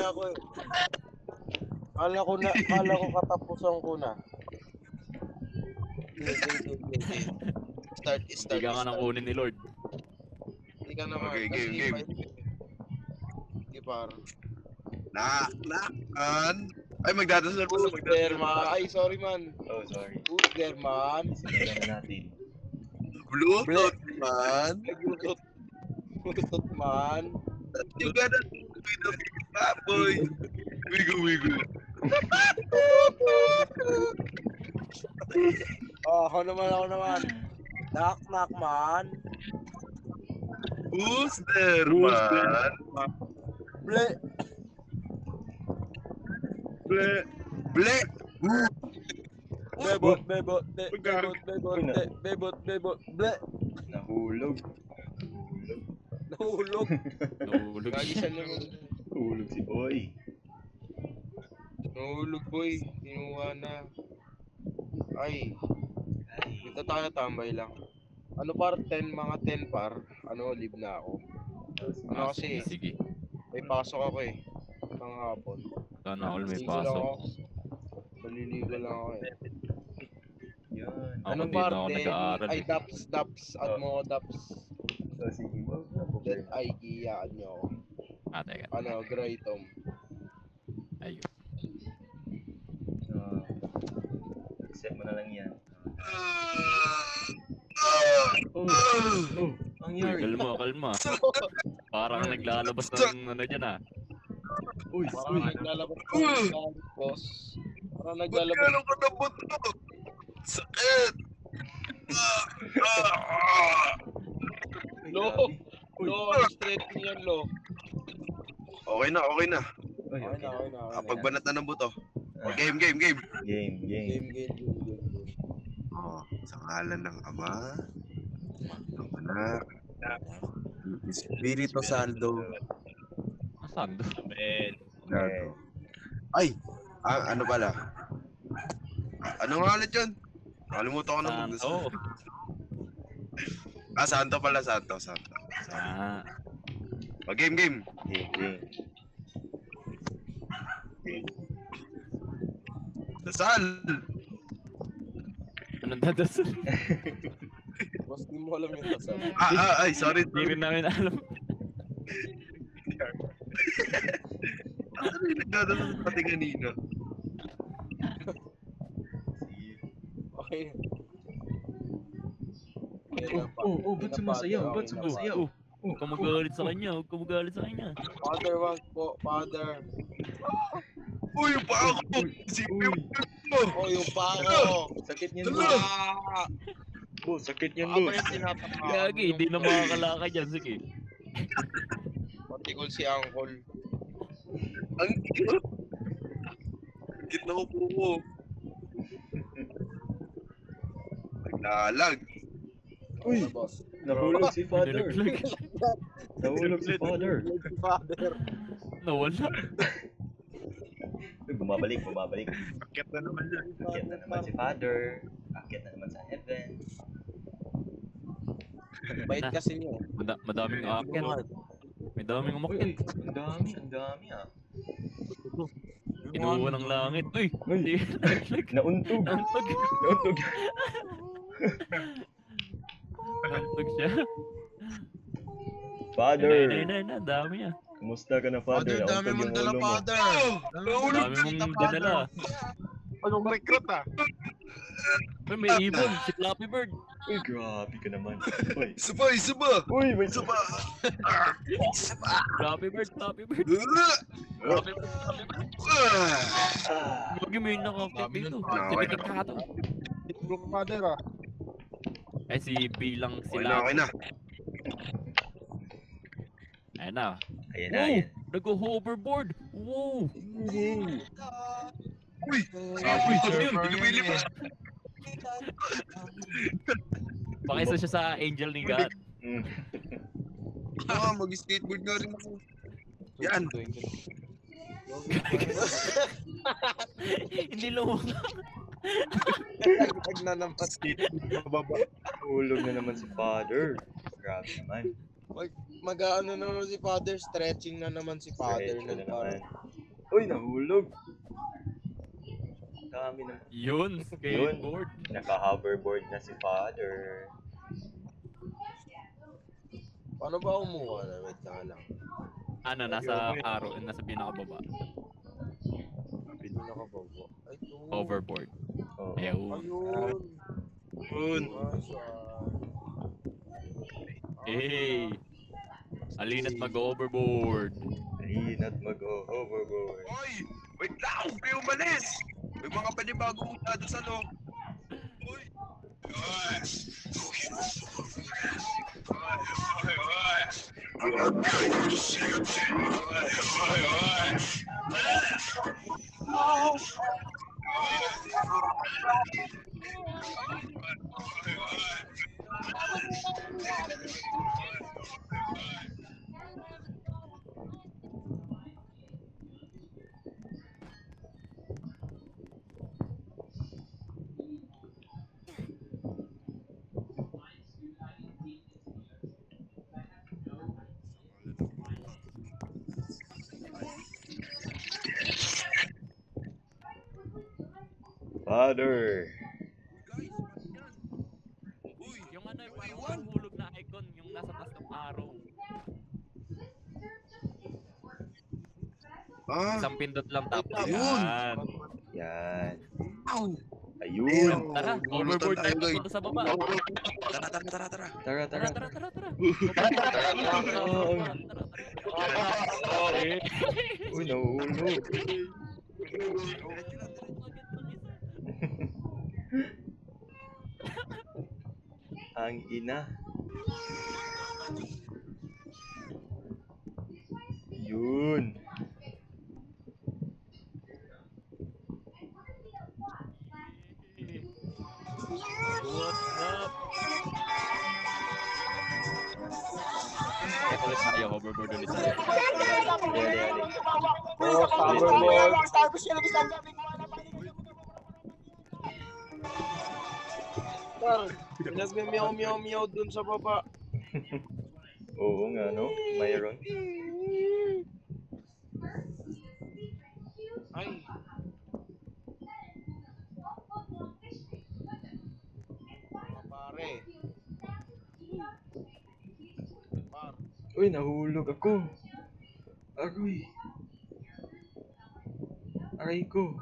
ako eh. Kala ko katapusan ko na. Start. Hindi ka nga nang kunin ni Lord. Hindi ka naman. Okay, game. Hindi par. Naknan. Ay, magdadasal pa Who's there, man? Ay, sorry, man. Oh, sorry. Who's there, man? Simulan na natin. Bluetooth, man. Bluetooth, man. You gotta do the boy. Wigo. Ako naman. Knock, man. Who's there, man? Ble. Bebot, ble. Nahulog. Nahulog. Gagi siya naman. Nahulog si Boy. Nahulog, boy. Kinuha na. Ay. Dito tayo tambay lang. Ano par? Mga 10 par. Ano, live na ako. Ano kasi, Sige. may pasok ako eh. Mga hapon. Sana all may Maliligo lang pasok. ako. Maliligo lang ako eh. Yun. Ako Anong din ako parte? nag-aaral Ay, eh. Daps. At mo, Daps. So, sige mo. Then, ay, iyaan nyo ako. Teka. Ano, Grey Tom. Ayun. Accept mo na lang yan. Ang Uy, yari. kalma. Parang naglalabas ng ano dyan ah. Parang naglalabas ng boss. Parang Ba't naglalabas. gano'n ka na buto? Sakit! Lo, stretching yan, lo. Okay na. Okay Okay na. Pagbanat na ng buto. Game. Game. Game. Sa ngalan ng Ama, ng Anak, ng Espiritu Santo. Asando. Amen. Ay! Ano pala? Ano nga ulit yun? Nakalimutan ko na Santo. Santo pala, Santo. Ah. Game. Dasal! Anong dadasal? Boss, di mo alam yung tasal. Ay, sorry. Hindi rin namin alam. Ano yung nagdadasal pati kanina? Okay. Ba't sumasayaw? Huwag ka magalit sa kanya. Father, wag po. Father. Uy, yung pa ako! Oh, yung pako. Sakit niyan, Boss. Sakit niyan, Aba yung tinatapakan. Gagi, hindi na makakalakad yan. Sige. Patikol si Uncle. Ang cute! Cute na upo ko. Naglalag. Uy, Boss. nahulog si Father. Nilaglag. Nahulog si Father. Father. Nawala. Uy, bumabalik. Akit na naman yan. Akit na naman si Father. Akit na naman sa heaven. Bait kasi niyo. Madaming aakyat. May daming umakyat. Uy, ang dami ah. Kinuha ng langit. Uy! Hindi. Nauntog. Nauntog siya. Father, Na, dami ah. kumusta ka na, Father? Dami Nauntog mong yung dala, ulo mo. Father. Dami mong dinala. Anong recruit ah? Uy, may ibon. Si Flappy Bird. Uy, grabe ka naman. Uy, Suba! uy, may Suba! Flappy Bird. Huwag may nakakyat dito. Si Pitikado. Group Father ah. Ay, si Bilang Okay sila. na. Ayan na. Ayan Wow! na. Nag-hoverboard! Wow! Uy! Yun, lumilipad. Pakisa siya sa angel ni God. Mag-skateboard nga rin ako. Yan. Hindi lumang. Nagtag na naman. Hulog na naman si Father. Grabe naman. Mag-ano na naman si Father. Stretching na naman si Father. Diretso na naman. Uy, nahulog. Dami na. Yun, skateboard. Naka-hoverboard na si Father. Paano ba umuha na? Wait lang. Ano, nasa arrow, nasa pinakababa. Pinakababa. Ay, ito. Hoverboard. Oo. Ayun. Ayun. Yun. Hey! Alina't mag-overboard. Halina't mag-hoverboard. Hoy! Wait lang! Huwag kayo umalis! May mga panibagong mutado sa loob. Hoy! Father! Guys, paano yan? Uy! Yung ano, yung hulog na icon, yung nasa taas ng arrow. Isang pindot lang tapos Ayun. yan. Yan. Ow! Ayun. Tara, overboard tayo dito sa baba. Tara. Tara. Tara. Oo. Uy, nahulog. Ang ina. Yun. What's up? Kaya ulit tayo, hoverboard ulit tayo. Nagme-meow dun sa baba. Oo nga, no? Mayroon. Ay. Pare. Uy, nahulog ako. Aroy. Aray ko.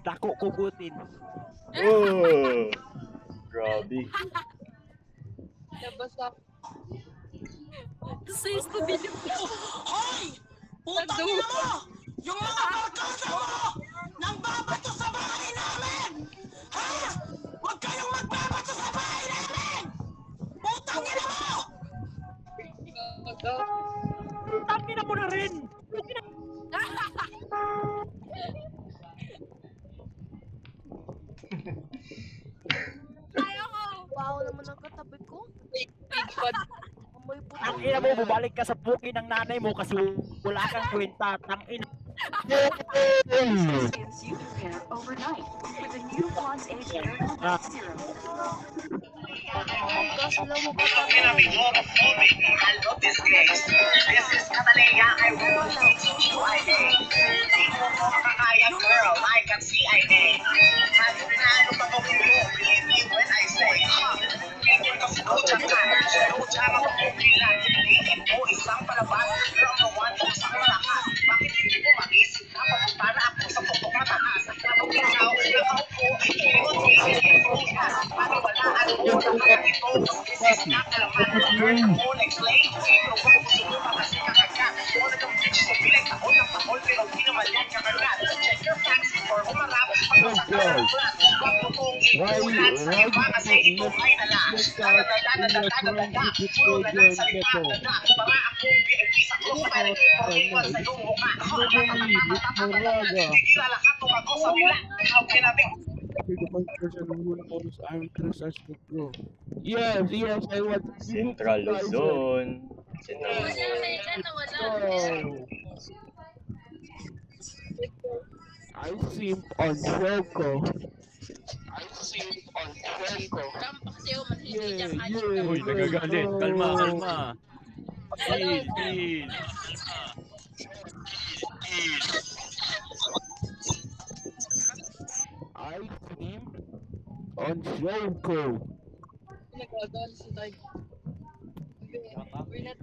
Dako kugutin. Oh! Grabe. Nabasa. Says to be Hoy! Putang ina mo! Yung mga barkada mo! Nang babato sa bahay namin! Ha? Huwag kayong magbabato sa bahay namin! Putang ina mo! Tangina mo na rin. Wow naman ang katabi ko. Amoy puto. Tangina mo, bumalik ka sa buki ng nanay mo kasi wala kang kwenta. Tangina. Since you prepare overnight with the new Quan's Age Miracle Serum. Sila mo katabi. I love this place. This is Catalina. I will teach you I am girl. I can see I am. Ano pa ko believe me when I say people kasi no changan. No changan ko bilang. Hindi mo isang palabas. You're the one who's ang lakas. all pero di naman yan kakagat. Check your facts before umarapos pa sa kalat. Huwag mo kong ikulat sa iba kasi ito ay nalas. Dadadadadadadada, puro na lang salita na. Para akong VIP sa cross sa pala iwan sa iyong mukha. Tigira lahat tumago sa bila. Ikaw kinabing. Yes, yes, I want Central Luzon. Central Wala, Luzon. Mega, nawala. I simp on Choco. Rampa kasi ako, manhindi niya Yeah, kanin. yeah. Uy, nagagalit. Kalma, kalma. Chill, chill. I simp on Choco. Nagagalit si Tay. We're not